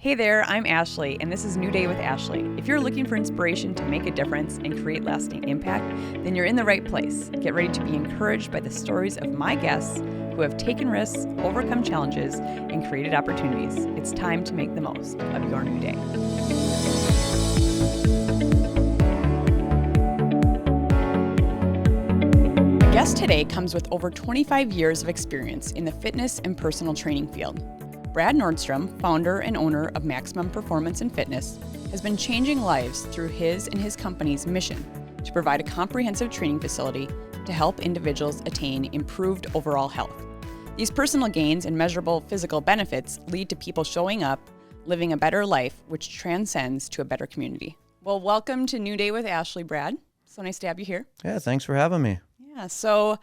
Hey there, I'm Ashley, and this is New Day with Ashley. If you're looking for inspiration to make a difference and create lasting impact, then you're in the right place. Get ready to be encouraged by the stories of my guests who have taken risks, overcome challenges, and created opportunities. It's time to make the most of your new day. My guest today comes with over 25 years of experience in the fitness and personal training field. Brad Nordstrom, founder and owner of Maximum Performance and Fitness, has been changing lives through his and his company's mission to provide a comprehensive training facility to help individuals attain improved overall health. These personal gains and measurable physical benefits lead to people showing up, living a better life, which transcends to a better community. Well, welcome to New Day with Ashley, Brad. So nice to have you here. Yeah, thanks for having me. Yeah, so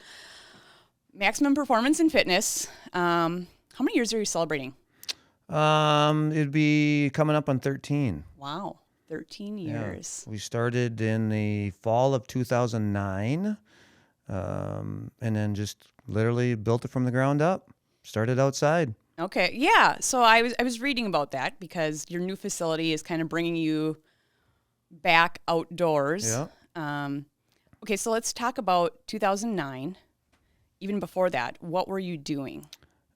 Maximum Performance and Fitness, how many years are you celebrating? It'd be coming up on 13. Wow, 13 years. Yeah. We started in the fall of 2009, and then just literally built it from the ground up. Started outside. Okay, yeah. So I was reading about that because your new facility is kind of bringing you back outdoors. Yeah. Okay, so let's talk about 2009. Even before that, what were you doing?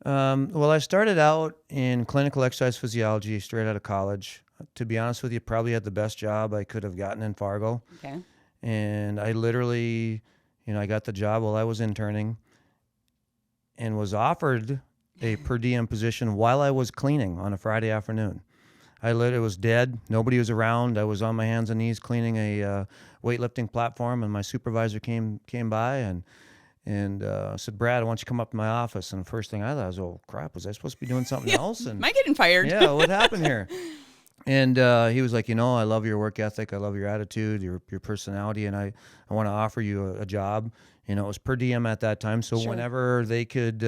Well, I started out in clinical exercise physiology straight out of college. To be honest with you, probably had the best job I could have gotten in Fargo. Okay. And I literally, I got the job while I was interning and was offered a per diem position while I was cleaning on a Friday afternoon. It was dead. Nobody was around. I was on my hands and knees cleaning a weightlifting platform, and my supervisor came by and said, Brad, I want you to come up to my office. And the first thing I thought was, oh, crap, was I supposed to be doing something else? And am I getting fired? Yeah, what happened here? And he was like, I love your work ethic. I love your attitude, your personality, and I want to offer you a job. It was per diem at that time, so Sure. Whenever they could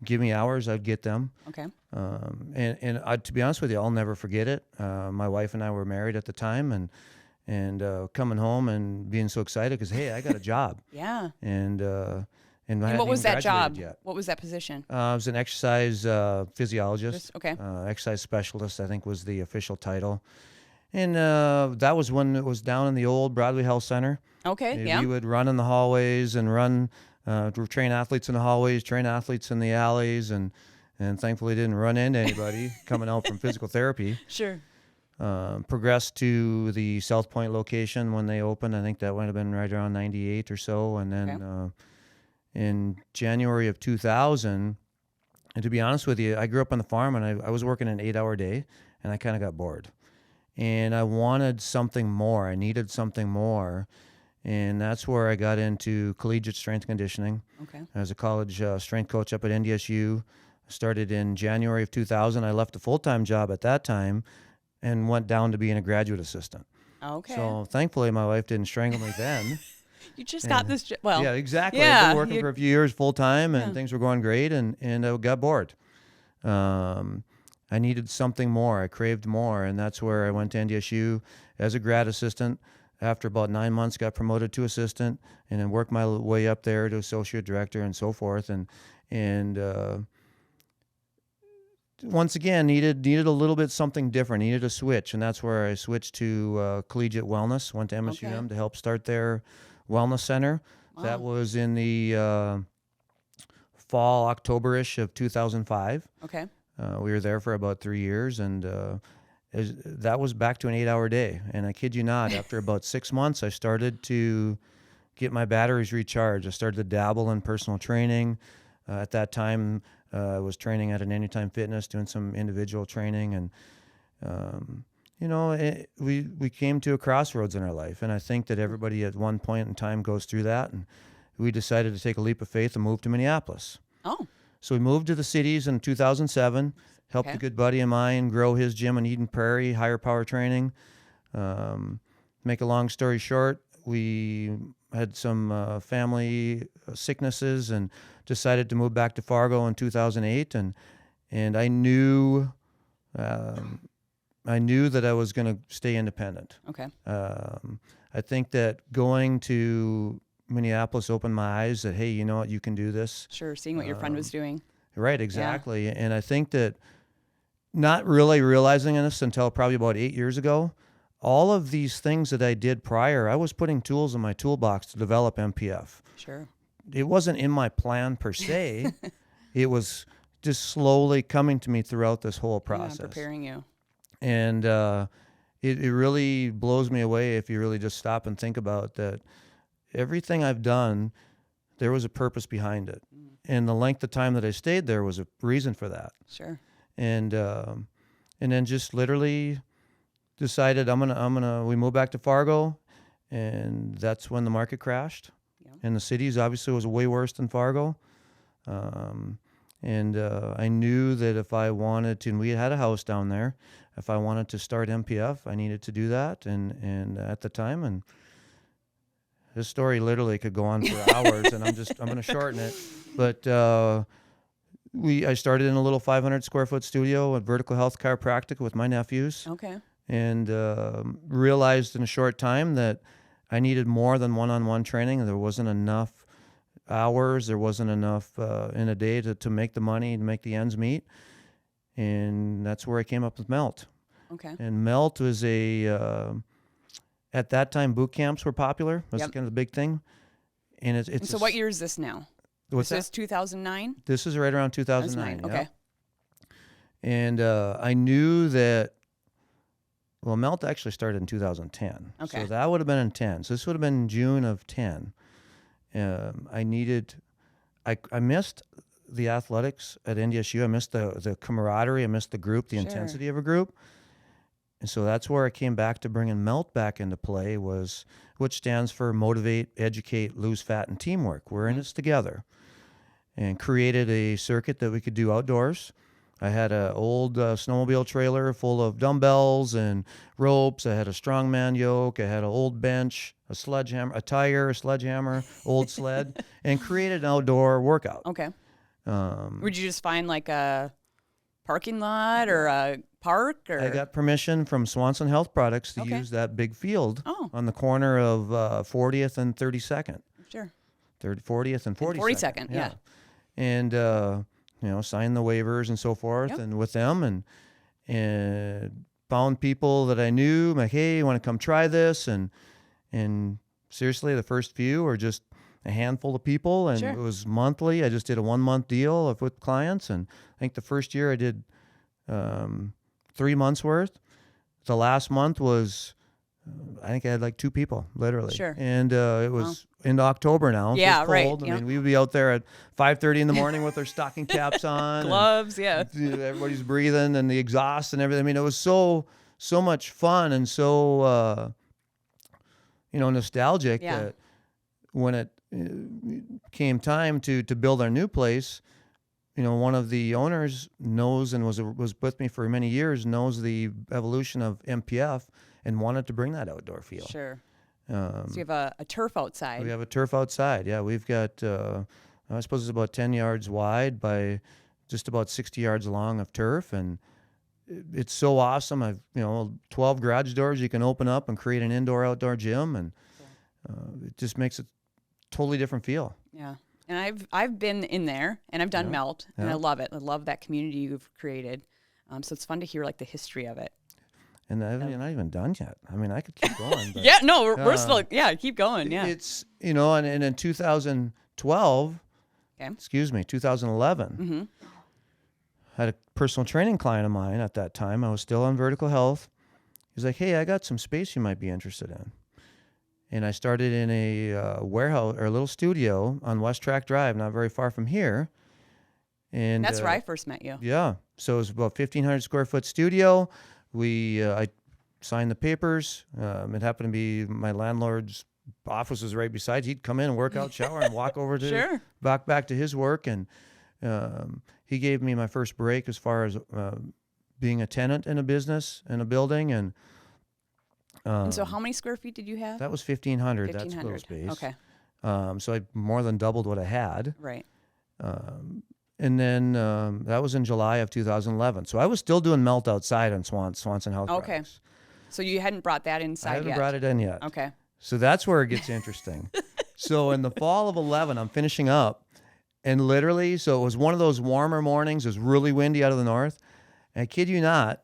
give me hours, I'd get them. Okay. To be honest with you, I'll never forget it. My wife and I were married at the time, and coming home and being so excited because, hey, I got a job. Yeah. And what was that job? Yet. What was that position? I was an exercise physiologist. Okay. Exercise specialist, I think, was the official title. And that was when it was down in the old Broadway Health Center. Okay, yeah. We would run in the hallways and train athletes in the hallways, train athletes in the alleys, and thankfully didn't run into anybody coming out from physical therapy. Sure. Progressed to the South Point location when they opened. I think that would have been right around 98 or so. And then in January of 2000, and to be honest with you, I grew up on the farm and I was working an 8-hour day and I kind of got bored. And I wanted something more. I needed something more. And that's where I got into collegiate strength conditioning. Okay. I was a college strength coach up at NDSU. Started in January of 2000. I left a full-time job at that time and went down to being a graduate assistant. Okay. So thankfully, my wife didn't strangle me then. You just got this job. Well, yeah, exactly. Yeah, I've been working for a few years full time, and things were going great, and I got bored. I needed something more. I craved more, and that's where I went to NDSU as a grad assistant. After about 9 months, got promoted to assistant, and then worked my way up there to associate director and so forth. And once again, needed a little bit something different, needed a switch, and that's where I switched to collegiate wellness, went to MSUM to help start their wellness center. Wow. That was in the fall, October-ish of 2005. Okay. We were there for about 3 years, and that was back to an 8-hour day. And I kid you not, after about 6 months, I started to get my batteries recharged. I started to dabble in personal training. At that time, I was training at an Anytime Fitness, doing some individual training, and we came to a crossroads in our life, and I think that everybody at one point in time goes through that, and we decided to take a leap of faith and move to Minneapolis. Oh. So we moved to the cities in 2007, helped a good buddy of mine grow his gym in Eden Prairie, higher power training. Make a long story short, we had some family sicknesses and decided to move back to Fargo in 2008, and I knew that I was going to stay independent. Okay. I think that going to Minneapolis opened my eyes that, hey, you know what, you can do this. Sure, seeing what your friend was doing. Right, exactly. Yeah. And I think that not really realizing this until probably about 8 years ago. All of these things that I did prior, I was putting tools in my toolbox to develop MPF. Sure. It wasn't in my plan per se. It was just slowly coming to me throughout this whole process. Yeah, preparing you. And it really blows me away if you really just stop and think about that. Everything I've done, there was a purpose behind it. And the length of time that I stayed there was a reason for that. Sure. And then just literally decided we moved back to Fargo, and that's when the market crashed. Yeah. And the cities obviously was way worse than Fargo. And I knew that if I wanted to, and we had a house down there, if I wanted to start MPF, I needed to do that. And at the time, and this story literally could go on for hours, and I'm going to shorten it. But I started in a little 500 square foot studio at Vertical Health Chiropractic with my nephews. Okay. And realized in a short time that I needed more than one-on-one training. There wasn't enough hours. There wasn't enough in a day to make the money and make the ends meet. And that's where I came up with Melt. Okay. And Melt was at that time, boot camps were popular. That's kind of the big thing. And and so what year is this now? What's this is 2009? This is right around 2009. Okay. And I knew that, well, Melt actually started in 2010. Okay. So that would have been in 10. So this would have been June of 10. I missed the athletics at NDSU. I missed the camaraderie. I missed the group, the intensity of a group. And so that's where I came back to bringing Melt back into play, which stands for motivate, educate, lose fat, and teamwork. We're in this together. And created a circuit that we could do outdoors. I had an old snowmobile trailer full of dumbbells and ropes. I had a strongman yoke. I had an old bench, a sledgehammer, a tire, a sledgehammer, old sled, and created an outdoor workout. Okay. Would you just find like a parking lot or a park? Or? I got permission from Swanson Health Products to use that big field on the corner of 40th and 32nd. Sure. 40th and 42nd. 42nd, yeah. And sign the waivers and so forth, and with them, and found people that I knew, like, hey, you want to come try this? And seriously, the first few were just a handful of people, and it was monthly. I just did a 1 month deal with clients, and I think the first year I did 3 months worth. The last month was, I think I had like 2 people, literally. Sure. And it was into October now. Yeah, it's cold. right. I mean, we would be out there at 5:30 in the morning with our stocking caps on. Gloves, everybody's breathing and the exhaust and everything. I mean, it was so much fun and so, nostalgic that when it came time to build our new place, one of the owners knows and was with me for many years, knows the evolution of MPF and wanted to bring that outdoor feel. Sure. So you have a turf outside. We have a turf outside. Yeah, we've got, I suppose it's about 10 yards wide by just about 60 yards long of turf. And it's so awesome. I've, 12 garage doors you can open up and create an indoor-outdoor gym. And it just makes a totally different feel. Yeah. And I've been in there, and I've done Melt, and I love it. I love that community you've created. So it's fun to hear like the history of it. And I haven't even done yet. I mean, I could keep going. But, we're still, keep going. Yeah. It's, and in 2012, 2011, I had a personal training client of mine at that time. I was still on Vertical Health. He's like, hey, I got some space you might be interested in. And I started in a warehouse or a little studio on West Track Drive, not very far from here. And that's where I first met you. Yeah. So it was about 1,500 square foot studio. I signed the papers. It happened to be my landlord's office was right beside. He'd come in and work out, shower, and walk over to back to his work. And he gave me my first break as far as being a tenant in a business in a building. And so how many square feet did you have? That was 1,500. That's total space. Okay. So I more than doubled what I had. Right. And then that was in July of 2011. So I was still doing Melt outside on Swanson Health Products. So you hadn't brought that inside yet? I haven't brought it in yet. Okay. So that's where it gets interesting. So in the fall of 11, I'm finishing up. And literally, so it was one of those warmer mornings. It was really windy out of the north. And I kid you not,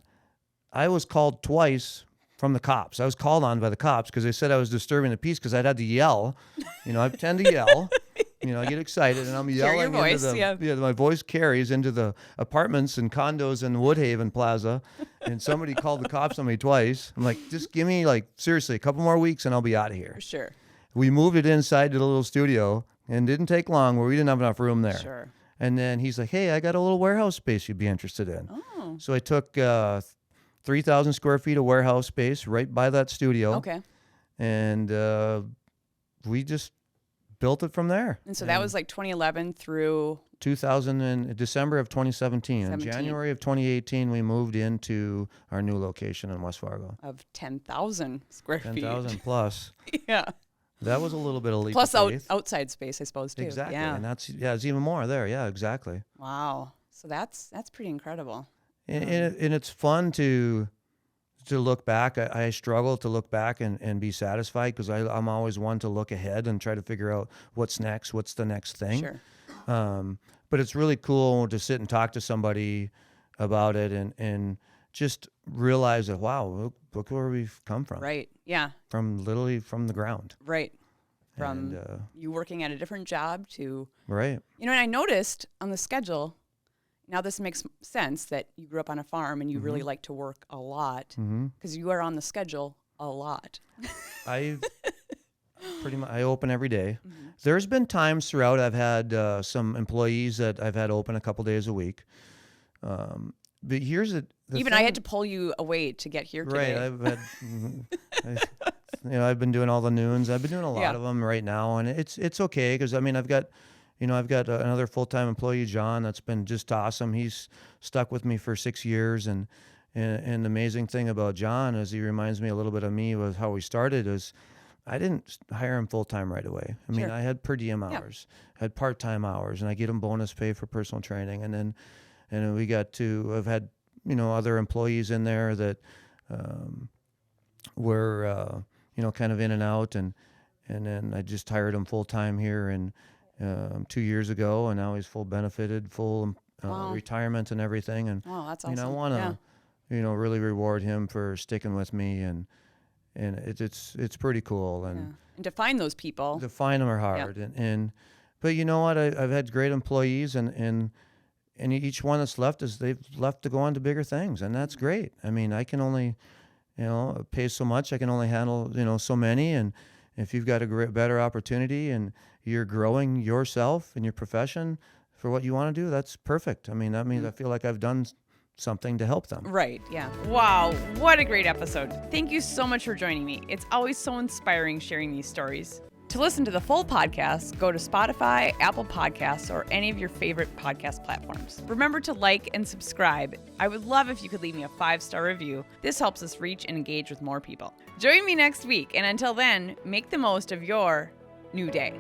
I was called twice from the cops. I was called on by the cops because they said I was disturbing the peace because I'd had to yell. I tend to yell. I get excited and I'm yelling your voice, into my voice carries into the apartments and condos in Woodhaven Plaza. And somebody called the cops on me twice. I'm like, just give me seriously a couple more weeks and I'll be out of here. For sure. We moved it inside to the little studio and didn't take long where we didn't have enough room there. Sure. And then he's like, hey, I got a little warehouse space you'd be interested in. Oh. So I took 3,000 square feet of warehouse space right by that studio. Okay. And we just built it from there. And so that was 2011 through 2000 and December of 2017. In January of 2018, we moved into our new location in West Fargo. Of 10,000 square feet. 10,000 plus. Yeah. That was a little bit of leap plus of faith. outside space, I suppose, too. Exactly. Yeah. And it's even more there. Yeah, exactly. Wow. So that's pretty incredible. And it's fun to look back. I struggle to look back and be satisfied because I'm always one to look ahead and try to figure out what's next, what's the next thing. Sure. But it's really cool to sit and talk to somebody about it and just realize that, wow, look where we've come from. Right. Yeah. Literally from the ground. Right. From you working at a different job to. Right. And I noticed on the schedule, now this makes sense that you grew up on a farm and you really like to work a lot because you are on the schedule a lot. I open every day. There's been times throughout I've had some employees that I've had open a couple days a week. But here's the even thing. I had to pull you away to get here today. Right. I've been doing all the noons. I've been doing a lot of them right now, and it's okay because I've got another full-time employee, John, that's been just awesome. He's stuck with me for 6 years, and the amazing thing about John is he reminds me a little bit of me with how we started. Is I didn't hire him full-time right away. I had per diem hours, had part-time hours, and I get him bonus pay for personal training, and then I've had other employees in there that were kind of in and out, and then I just hired him full-time here and 2 years ago, and now he's full benefited, full retirement and everything. And that's awesome. I want to really reward him for sticking with me, and it's pretty cool. And to find those people, to find them are hard. But you know what? I've had great employees, and each one that's left they've left to go on to bigger things, and that's great. I can only pay so much. I can only handle so many, and if you've got a better opportunity and you're growing yourself in your profession for what you want to do, that's perfect. That means I feel like I've done something to help them. Right. Yeah. Wow. What a great episode. Thank you so much for joining me. It's always so inspiring sharing these stories. To listen to the full podcast, go to Spotify, Apple Podcasts, or any of your favorite podcast platforms. Remember to like and subscribe. I would love if you could leave me a 5-star review. This helps us reach and engage with more people. Join me next week, and until then, make the most of your new day.